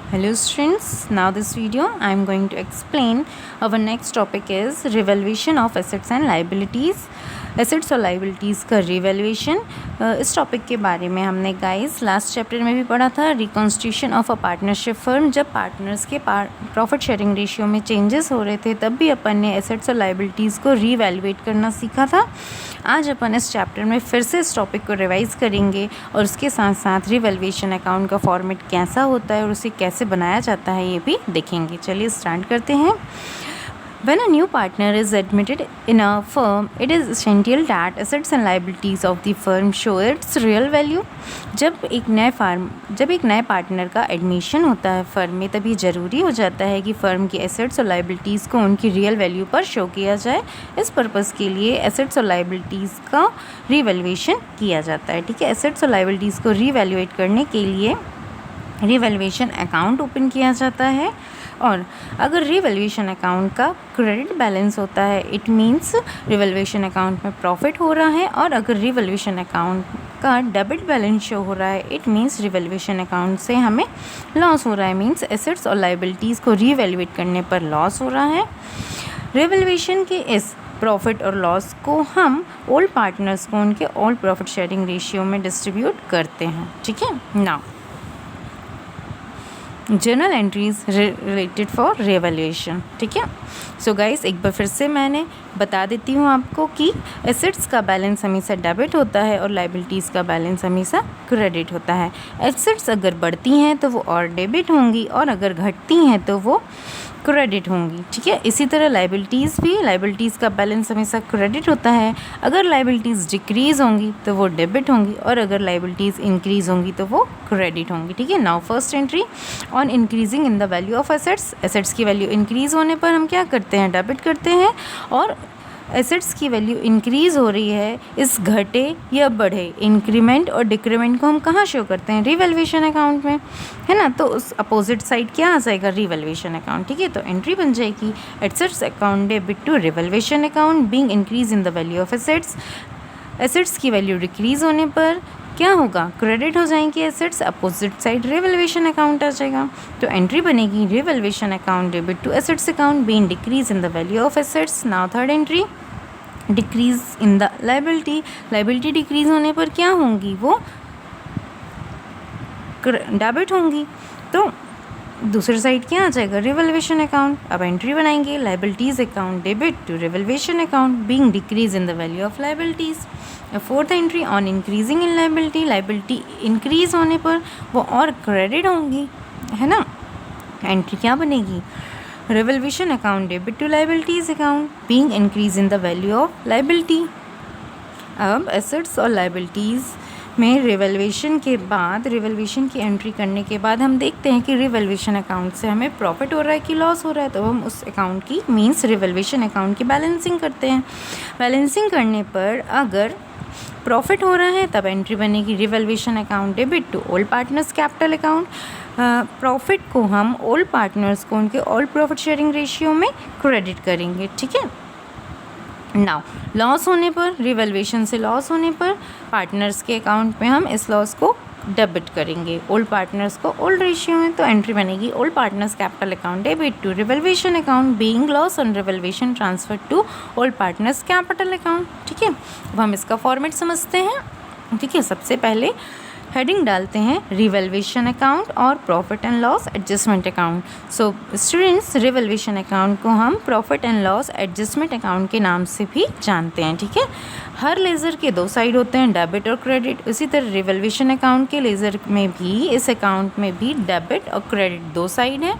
Hello students, now this video I am going to explain our next topic is revaluation of assets and liabilities. Assets और liabilities का revaluation. इस topic के बारे में हमने guys last chapter में भी पढ़ा था। Reconstitution of a partnership firm, जब पार्टनर्स के प्रॉफिट शेयरिंग रेशियो में चेंजेस हो रहे थे तब भी अपन ने एसेट्स और लाइबिलिटीज़ को रीवैल्यूएट करना सीखा था। आज अपन इस चैप्टर में फिर से इस टॉपिक को रिवाइज़ करेंगे और उसके साथ साथ रिवैल्यूएशन अकाउंट का फॉर्मेट कैसा होता है और उसे कैसे बनाया जाता है ये भी देखेंगे। चलिए स्टार्ट करते हैं। When a new partner is admitted in a firm, it is essential that assets and liabilities of the firm show its real value. जब एक नए पार्टनर का एडमिशन होता है फर्म में, तभी ज़रूरी हो जाता है कि फ़र्म की एसेट्स और लाइबिलिटीज़ को उनकी रियल वैल्यू पर शो किया जाए। इस पर्पज़ के लिए एसेट्स और लाइबिलिटीज़ का रीवैल्यूएशन किया जाता है। ठीक है, एसेट्स और लाइबिलिटीज़ को रीवैल्यूएट करने के लिए रीवैल्यूएशन अकाउंट ओपन किया जाता है। और अगर रिवैल्यूएशन अकाउंट का क्रेडिट बैलेंस होता है, इट मीन्स रिवैल्यूएशन अकाउंट में प्रॉफिट हो रहा है। और अगर रिवैल्यूएशन अकाउंट का डेबिट बैलेंस शो हो रहा है, इट मीन्स रिवैल्यूएशन अकाउंट से हमें लॉस हो रहा है। मीन्स एसेट्स और लाइबिलिटीज़ को रीवैल्यूएट करने पर लॉस हो रहा है। रिवैल्यूएशन के इस प्रॉफिट और लॉस को हम ऑल पार्टनर्स को उनके ऑल प्रॉफिट शेयरिंग रेशियो में डिस्ट्रीब्यूट करते हैं। ठीक है, now journal entries related for revaluation. ठीक है, सो गाइस एक बार फिर से मैंने बता देती हूँ आपको कि एसेट्स का बैलेंस हमेशा डेबिट होता है और लाइबिलिटीज़ का बैलेंस हमेशा क्रेडिट होता है। एसेट्स अगर बढ़ती हैं तो वो और डेबिट होंगी और अगर घटती हैं तो वो क्रेडिट होंगी। ठीक है, इसी तरह लाइबिलिटीज़ का बैलेंस हमेशा क्रेडिट होता है। अगर लाइबिलिटीज़ डिक्रीज़ होंगी तो वो डेबिट होंगी और अगर लाइबिलिटीज़ इंक्रीज़ होंगी तो वो क्रेडिट होंगी। ठीक है, now first entry on increasing in the value of assets की वैल्यू इंक्रीज़ होने पर हम क्या करते हैं, डेबिट करते हैं। और एसेट्स की वैल्यू इंक्रीज़ हो रही है, इस घटे या बढ़े, इंक्रीमेंट और डिक्रीमेंट को हम कहाँ शो करते हैं, रिवैल्यूएशन अकाउंट में, है ना। तो उस अपोजिट साइड क्या आ जाएगा, रिवैल्यूएशन अकाउंट। ठीक है, तो एंट्री बन जाएगी assets account debit to revaluation account being increase in the value of assets. Assets की वैल्यू डिक्रीज़ होने पर क्या होगा, क्रेडिट हो जाएंगे assets, opposite side revaluation account आ जाएगा। तो एंट्री बनेगी revaluation account debit to assets account being decrease in the value of assets. Now third entry decrease in the liability decrease होने पर क्या होंगी, वो डेबिट होंगी। तो दूसरी साइड क्या आ जाएगा, रिवैल्यूएशन अकाउंट। अब एंट्री बनाएंगे liabilities account debit to revaluation account being decrease in the value of liabilities. Fourth entry on increasing in liability increase होने पर वो और क्रेडिट होंगी, है ना। एंट्री क्या बनेगी, revaluation account debit to liabilities account being increase in the value of liability. अब एसेट्स और लाइबिलिटीज़ में रिवैल्यूएशन की एंट्री करने के बाद हम देखते हैं कि रिवैल्यूएशन अकाउंट से हमें प्रॉफिट हो रहा है कि लॉस हो रहा है। तो हम उस अकाउंट की मीन्स रिवैल्यूएशन अकाउंट की बैलेंसिंग करते हैं। बैलेंसिंग करने पर अगर प्रॉफिट हो रहा है तब एंट्री बनेगी revaluation account debit to all partners capital account. Profit को हम ऑल पार्टनर्स को उनके ऑल प्रॉफिट शेयरिंग रेशियो में क्रेडिट करेंगे। ठीक है, नाउ लॉस होने पर, रिवैल्यूएशन से लॉस होने पर पार्टनर्स के अकाउंट में हम इस लॉस को डेबिट करेंगे, ओल्ड पार्टनर्स को ओल्ड रेशियो में। तो एंट्री बनेगी old partners capital account debit to revaluation account being loss on revaluation transfer to old partners capital account. ठीक है, अब हम इसका फॉर्मेट समझते हैं। ठीक है, सबसे पहले हेडिंग डालते हैं रिवैल्यूएशन अकाउंट और profit and loss adjustment account. So students, revaluation account को हम profit and loss adjustment account के नाम से भी जानते हैं। ठीक है, हर लेज़र के दो साइड होते हैं, डेबिट और क्रेडिट। इसी तरह रिवैल्यूएशन अकाउंट के लेज़र में भी, इस अकाउंट में भी डेबिट और क्रेडिट दो साइड हैं।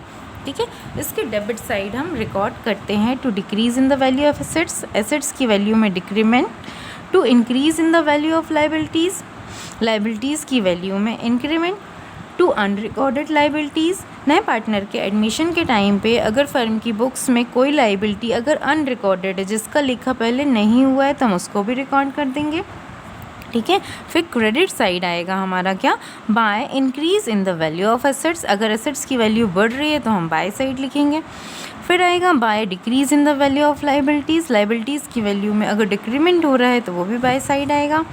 ठीक है, इसके डेबिट साइड हम रिकॉर्ड करते हैं to decrease in the value of assets की वैल्यू में decrement, to increase in the value of liabilities की वैल्यू में इंक्रीमेंट, टू अनरिकॉर्डेड लाइबिलिटीज़। नए पार्टनर के एडमिशन के टाइम पे अगर फर्म की बुक्स में कोई लाइबिलिटी अगर अनरिकॉर्डेड है, जिसका लिखा पहले नहीं हुआ है, तो हम उसको भी रिकॉर्ड कर देंगे। ठीक है, फिर क्रेडिट साइड आएगा हमारा क्या, by increase in the value of assets. अगर एसेट्स की वैल्यू बढ़ रही है तो हम बाय साइड लिखेंगे। फिर आएगा by decrease in the value of liabilities, liabilities की वैल्यू में अगर डिक्रीमेंट हो रहा है तो वो भी बाय साइड आएगा।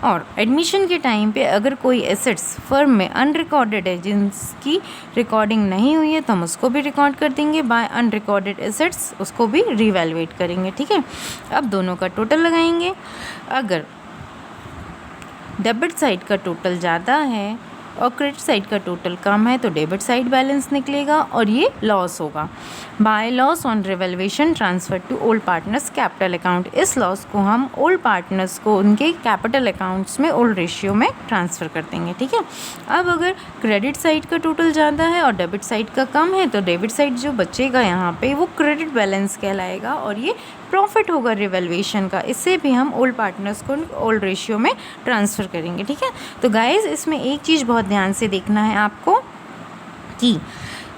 और एडमिशन के टाइम पे अगर कोई एसेट्स फर्म में अनरिकॉर्डेड है जिनकी रिकॉर्डिंग नहीं हुई है तो हम उसको भी रिकॉर्ड कर देंगे बाय अनरिकॉर्डेड एसेट्स, उसको भी रीवैल्यूएट करेंगे, ठीक है। अब दोनों का टोटल लगाएंगे। अगर डेबिट साइड का टोटल ज़्यादा है और क्रेडिट साइड का टोटल कम है तो डेबिट साइड बैलेंस निकलेगा और ये लॉस होगा। By loss on revaluation transfer to old partners capital account, इस लॉस को हम ओल्ड पार्टनर्स को उनके कैपिटल अकाउंट्स में ओल्ड रेशियो में ट्रांसफ़र कर देंगे, ठीक है। अब अगर क्रेडिट साइड का टोटल ज़्यादा है और डेबिट साइड का कम है तो डेबिट साइड जो बचेगा यहाँ पे वो क्रेडिट बैलेंस कहलाएगा और ये प्रॉफिट होगा रिवैल्यूएशन का, इससे भी हम ओल्ड पार्टनर्स को ओल्ड रेशियो में ट्रांसफ़र करेंगे, ठीक है। तो गाइज़ इसमें एक चीज़ बहुत ध्यान से देखना है आपको कि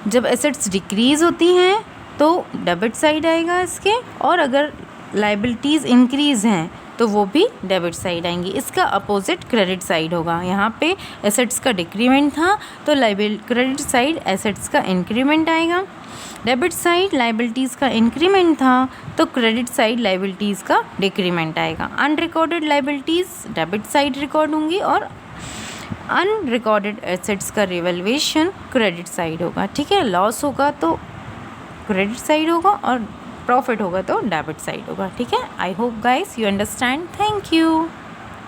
जब एसेट्स डिक्रीज़ होती हैं तो डेबिट साइड आएगा इसके, और अगर लाइबिलिटीज़ इंक्रीज़ हैं तो वो भी डेबिट साइड आएंगी। इसका अपोजिट क्रेडिट साइड होगा। यहाँ पे एसेट्स का डिक्रीमेंट था तो क्रेडिट साइड एसेट्स का इंक्रीमेंट आएगा। डेबिट साइड लाइबिलिटीज़ का इंक्रीमेंट था तो क्रेडिट साइड लाइबिलिटीज़ का डिक्रीमेंट आएगा। Unrecorded liabilities debit side record होंगी और अनरिकॉर्डेड एसेट्स का रिवैल्यूएशन क्रेडिट साइड होगा, ठीक है। लॉस होगा तो क्रेडिट साइड होगा और प्रॉफिट होगा तो डेबिट साइड होगा, ठीक है। I hope guys you understand. Thank you.